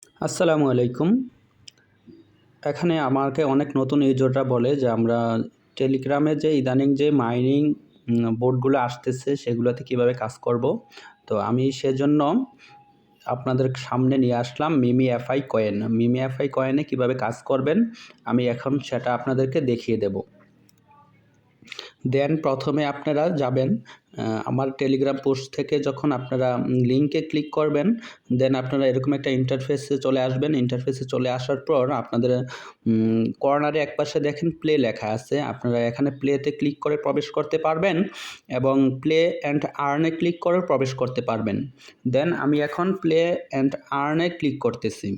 আসসালামু আলাইকুম। এখানে আমাকে অনেক নতুন ইউজাররা বলে যে আমরা টেলিগ্রামে যে ইদানিং যে মাইনিং বোর্ডগুলো আসতেছে সেগুলোতে কিভাবে কাজ করব। তো আমি সেজন্য আপনাদের সামনে নিয়ে আসলাম মিমি এফআই কয়েন। মিমি এফআই কয়েনে কিভাবে কাজ করবেন আমি এখন সেটা আপনাদেরকে দেখিয়ে দেব। দেন প্রথমে আপনারা যাবেন আমার টেলিগ্রাম পোস্ট থেকে যখন আপনারা লিঙ্কে ক্লিক করবেন, দেন আপনারা এরকম একটা ইন্টারফেসে চলে আসবেন। ইন্টারফেসে চলে আসার পর আপনাদের কর্নারে একপাশে দেখেন প্লে লেখা আছে। আপনারা এখানে প্লেতে ক্লিক করে প্রবেশ করতে পারবেন এবং প্লে অ্যান্ড আর্নে ক্লিক করে প্রবেশ করতে পারবেন। দেন আমি এখন প্লে অ্যান্ড আর্নে ক্লিক করতেছি।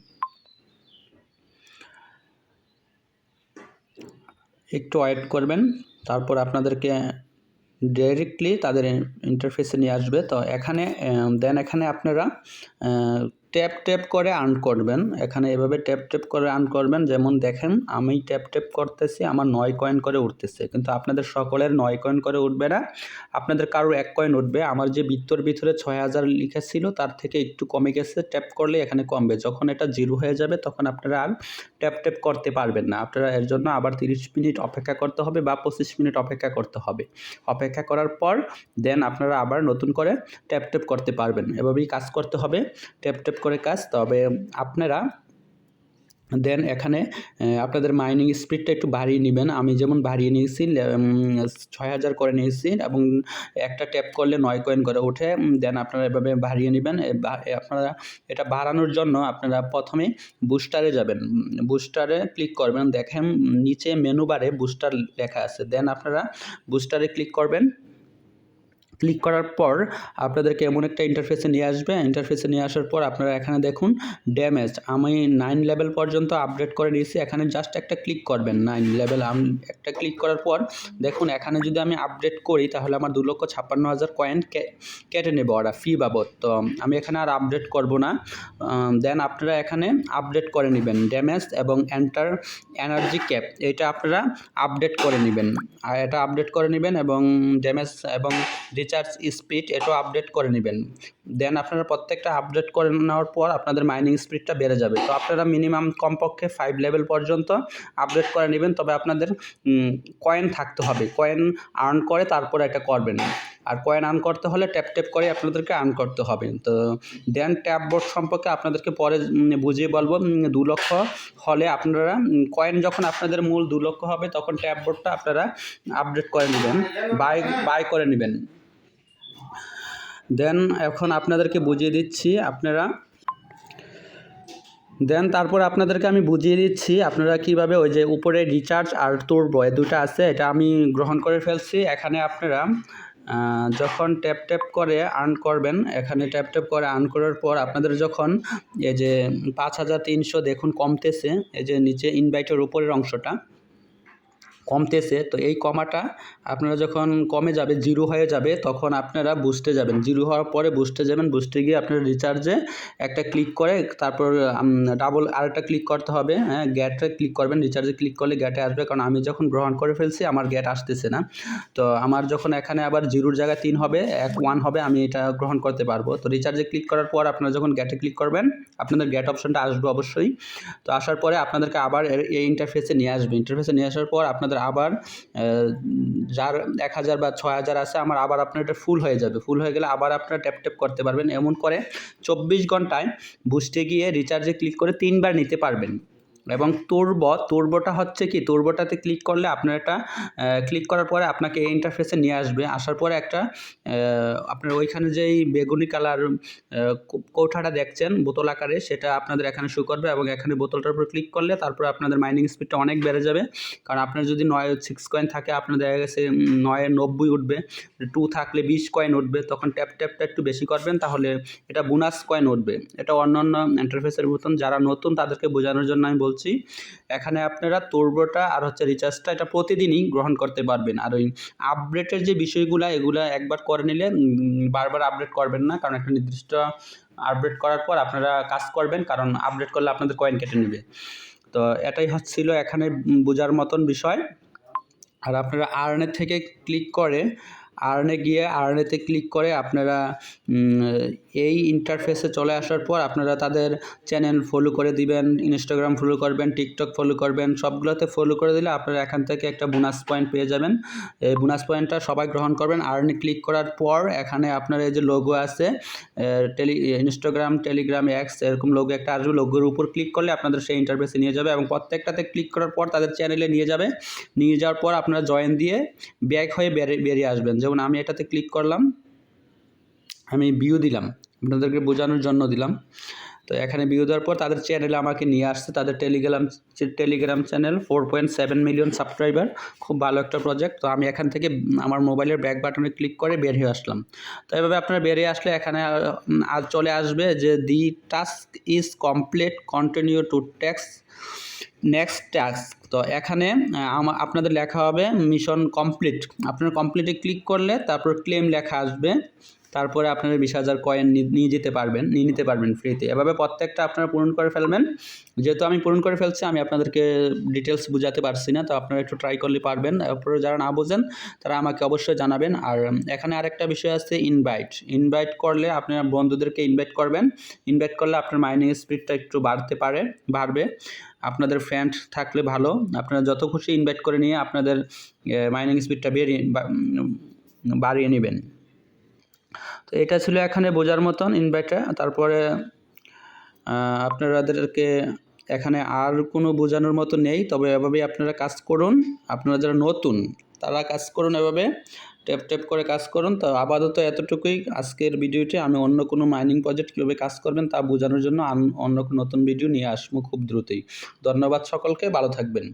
একটু ওয়েট করবেন, তারপর আপনাদেরকে ডাইরেক্টলি তাদের ইন্টারফেসে নিয়ে আসবে। তো এখানে এখানে আপনারা ট্যাপ করে আর্ন করবেন। এখানে এভাবে ট্যাপ করে আর্ন করবেন। যেমন দেখেন আমি ট্যাপ করতেছি, আমার 9 কয়েন করে উঠতেছে, কিন্তু আপনাদের সকলের 9 কয়েন করে উঠবে না, আপনাদের কারোর 1 কয়েন উঠবে। আমার যে বৃত্তর ভিতরে 6000 লেখা ছিল তার থেকে একটু কমে গেছে, ট্যাপ করলে এখানে কমবে। যখন এটা 0 হয়ে যাবে তখন আপনারা আর ট্যাপ করতে পারবেন না। আপনারা এর জন্য আবার 30 মিনিট অপেক্ষা করতে হবে বা 25 মিনিট অপেক্ষা করতে হবে। অপেক্ষা করার পর দেন আপনারা আবার নতুন করে ট্যাপ করতে পারবেন। এভাবেই কাজ করতে হবে, ট্যাপ করে কাজ। তবে আপনারা দেন এখানে আপনাদের মাইনিং স্পিডটা একটু বাড়িয়ে নেবেন। আমি যেমন বাড়িয়ে নিয়েছি 6000 করে নিয়েছি এবং একটা ট্যাপ করলে 9 কয়েন করে ওঠে। দেন আপনারা এভাবে বাড়িয়ে নেবেন। আপনারা এটা বাড়ানোর জন্য আপনারা প্রথমে বুস্টারে যাবেন। বুস্টারে ক্লিক করবেন, দেখেন নিচে মেনু বারে বুস্টার লেখা আছে। দেন আপনারা বুস্টারে ক্লিক করবেন। ক্লিক করার পর আপনাদেরকে এমন একটা ইন্টারফেসে নিয়ে আসবে। ইন্টারফেসে নিয়ে আসার পর আপনারা এখানে দেখুন ড্যামেজ, আমি 9 লেভেল পর্যন্ত আপডেট করে নিয়েছি। এখানে জাস্ট একটা ক্লিক করবেন, 9 লেভেল একটা ক্লিক করার পর দেখুন এখানে যদি আমি আপডেট করি তাহলে আমার 2,56,000 কয়েন কেটে নেবে ওরা ফি বাবদ। তো আমি এখানে আর আপডেট করব না। দেন আপনারা এখানে আপডেট করে নেবেন ড্যামেজ এবং এন্টার এনার্জি ক্যাপ, এটা আপনারা আপডেট করে নেবেন। আর এটা আপডেট করে নেবেন এবং ড্যামেজ এবং রিচার্জ স্পিড এটাও আপডেট করে নেবেন। দেন আপনারা প্রত্যেকটা আপডেট করে নেওয়ার পর আপনাদের মাইনিং স্পিডটা বেড়ে যাবে। তো আপনারা মিনিমাম কমপক্ষে 5 লেভেল পর্যন্ত আপডেট করে নেবেন। তবে আপনাদের কয়েন থাকতে হবে, কয়েন আর্ন করে তারপরে এটা করবেন। আর কয়েন আর্ন করতে হলে ট্যাপ করে আপনাদেরকে আর্ন করতে হবে। তো দেন ট্যাপ বোর্ড সম্পর্কে আপনাদেরকে পরে বুঝিয়ে বলবো। 2 লক্ষ হলে আপনারা কয়েন যখন আপনাদের মূল 2 লক্ষ হবে তখন ট্যাপ বোর্ডটা আপনারা আপডেট করে নেবেন, বাই করে নেবেন। দেন এখন আপনাদেরকে বুঝিয়ে দিচ্ছি আপনারা তারপর আপনাদেরকে আমি বুঝিয়ে দিচ্ছি আপনারা কিভাবে ওই যে উপরে রিচার্জ আর তুরবো এই দুটো আছে, এটা আমি গ্রহণ করে ফেলছি। এখানে আপনারা যখন ট্যাপ করে আর্ন করবেন, এখানে ট্যাপ করে আর্ন করার পর আপনাদের যখন এই যে 5300 দেখুন কমতেছে, এই যে নিচে ইনভাইটের উপরের অংশটা কমতেছে। তো এই কমাটা আপনারা যখন কমে যাবে 0 হয়ে যাবে তখন আপনারা বুস্টে যাবেন। 0 হওয়ার পরে বুস্টে যাবেন। বুস্টে গিয়ে আপনারা রিচার্জে একটা ক্লিক করে তারপর ডাবল আরেকটা ক্লিক করতে হবে। হ্যাঁ, গ্যাটে ক্লিক করবেন। রিচার্জে ক্লিক করলে গ্যাটে আসবে, কারণ আমি যখন গ্রহণ করে ফেলছি আমার গ্যাট আসতেছে না। তো আমার যখন এখানে আবার 0-র জায়গায় 3 হবে, 1 হবে, আমি এটা গ্রহণ করতে পারবো। তো রিচার্জে ক্লিক করার পর আপনারা যখন গ্যাটে ক্লিক করবেন আপনাদের গ্যাট অপশনটা আসবে অবশ্যই। তো আসার পরে আপনাদেরকে আবার এই ইন্টারফেসে নিয়ে আসবে। ইন্টারফেসে নিয়ে আসার পর আপনাদের আবার যার 1000 বা 6000 আছে আমার আবার আপনার এটা ফুল হয়ে যাবে। ফুল হয়ে গেলে আবার আপনারা ট্যাপ করতে পারবেন। এমন করে 24 ঘন্টায় বুস্টে গিয়ে রিচার্জে ক্লিক করে 3 বার নিতে পারবেন। এবং তুরবোটা হচ্ছে কি, তুরবোটাতে ক্লিক করলে আপনার এটা ক্লিক করার পরে আপনাকে এই ইন্টারফেসে নিয়ে আসবে। আসার পরে একটা আপনার ওইখানে যেই বেগুনি কালার কৌঠাটা দেখছেন বোতল আকারে, সেটা আপনাদের এখানে শো করবে এবং এখানে বোতলটার উপর ক্লিক করলে তারপরে আপনাদের মাইনিং স্পিডটা অনেক বেড়ে যাবে। কারণ আপনার যদি 6 কয়েন থাকে আপনার দেখা গেছে 9-90 উঠবে, 2 থাকলে 20 কয়েন উঠবে। তখন ট্যাপটা একটু বেশি করবেন, তাহলে এটা বোনাস কয়েন উঠবে। এটা অন্যান্য ইন্টারফেসের মতন, যারা নতুন তাদেরকে বোঝানোর জন্য আমি বলছি। এখানে আপনারা তুরবোটা আর হচ্ছে রিচার্জটা এটা প্রতিদিনই গ্রহণ করতে পারবেন। আর ওই আপডেটের যে বিষয়গুলো এগুলো একবার করে নিলে বারবার আপডেট করবেন না, কারণ একটা নির্দিষ্ট আপডেট করার পর আপনারা কাজ করবেন, কারণ আপডেট করলে আপনাদের কয়েন কেটে নেবে। তো এটাই হচ্ছিল এখানে বোঝার মতন বিষয়। আর আপনারা আর্নের থেকে ক্লিক করে আর্নে গিয়ে আর্নেতে ক্লিক করে আপনারা এই ইন্টারফেসে চলে আসার পর আপনারা তাদের চ্যানেল ফলো করে দিবেন, ইনস্টাগ্রাম ফলো করবেন, টিকটক ফলো করবেন। সবগুলোতে ফলো করে দিলে আপনারা এখান থেকে একটা বোনাস পয়েন্ট পেয়ে যাবেন। এই বোনাস পয়েন্টটা সবাই গ্রহণ করবেন। আর্নে ক্লিক করার পর এখানে আপনার এই যে লোগো আছে, ইনস্টাগ্রাম, টেলিগ্রাম, এক্স এরকম লোগো একটা আসবে। লোগোর উপর ক্লিক করলে আপনাদের সেই ইন্টারফেসে নিয়ে যাবে এবং প্রত্যেকটাতে ক্লিক করার পর তাদের চ্যানেলে নিয়ে যাবে। নিয়ে যাওয়ার পর আপনারা জয়েন দিয়ে ব্যাক হয়ে বেরিয়ে আসবেন। যেমন আমি এটাতে ক্লিক করলাম, আমি ভিউ দিলাম, আপনাদেরকে বোঝানোর জন্য দিলাম। তো এখানে ভিউ দেওয়ার পর তাদের চ্যানেলে আমাকে নিয়ে আসছে। তাদের টেলিগ্রাম চ্যানেল 4.7 মিলিয়ন সাবস্ক্রাইবার, খুব ভালো একটা প্রজেক্ট। তো আমি এখান থেকে আমার মোবাইলের ব্যাক বাটনে ক্লিক করে বের হয়ে আসলাম। তো এভাবে আপনারা বেরিয়ে আসলে এখানে আজ চলে আসবে যে দি task is complete, continue to next task. তো এখানে আপনাদের লেখা হবে মিশন কমপ্লিট। আপনারা কমপ্লিটে ক্লিক করলে তারপর ক্লেম লেখা আসবে, তারপরে আপনারা 20,000 কয়েন নিয়ে নিতে পারবেন ফ্রিতে। এভাবে প্রত্যেকটা আপনারা পূরণ করে ফেলবেন। যেহেতু আমি পূরণ করে ফেলছি, আমি আপনাদেরকে ডিটেলস বুঝাতে পারছি না, তো আপনারা একটু ট্রাই করলে পারবেন। এরপরে যারা না বোঝেন তারা আমাকে অবশ্যই জানাবেন। আর এখানে আরেকটা বিষয় আছে, ইনভাইট করলে আপনার বন্ধুদেরকে ইনভাইট করবেন। ইনভাইট করলে আপনার মাইনিং স্পিডটা একটু বাড়বে। আপনাদের ফ্রেন্ড থাকলে ভালো, আপনারা যত খুশি ইনভাইট করে নিয়ে আপনাদের মাইনিং স্পিডটা বাড়িয়ে নেবেন। তো এটা ছিল এখানে বোঝার মতন ইনভাইটটা। তারপরে আপনাদেরকে এখানে আর কোনো বোঝানোর মতো নেই, তবে এভাবেই আপনারা কাজ করুন। আপনারা যারা নতুন তারা কাজ করুন, এভাবে ট্যাপ করে কাজ করুন। তো আপাতত এতটুকুই আজকের ভিডিওটি। আমি অন্য কোনো মাইনিং প্রজেক্ট কীভাবে কাজ করবেন তা বোঝানোর জন্য অন্য নতুন ভিডিও নিয়ে আসবো খুব দ্রুতই। ধন্যবাদ সকলকে, ভালো থাকবেন।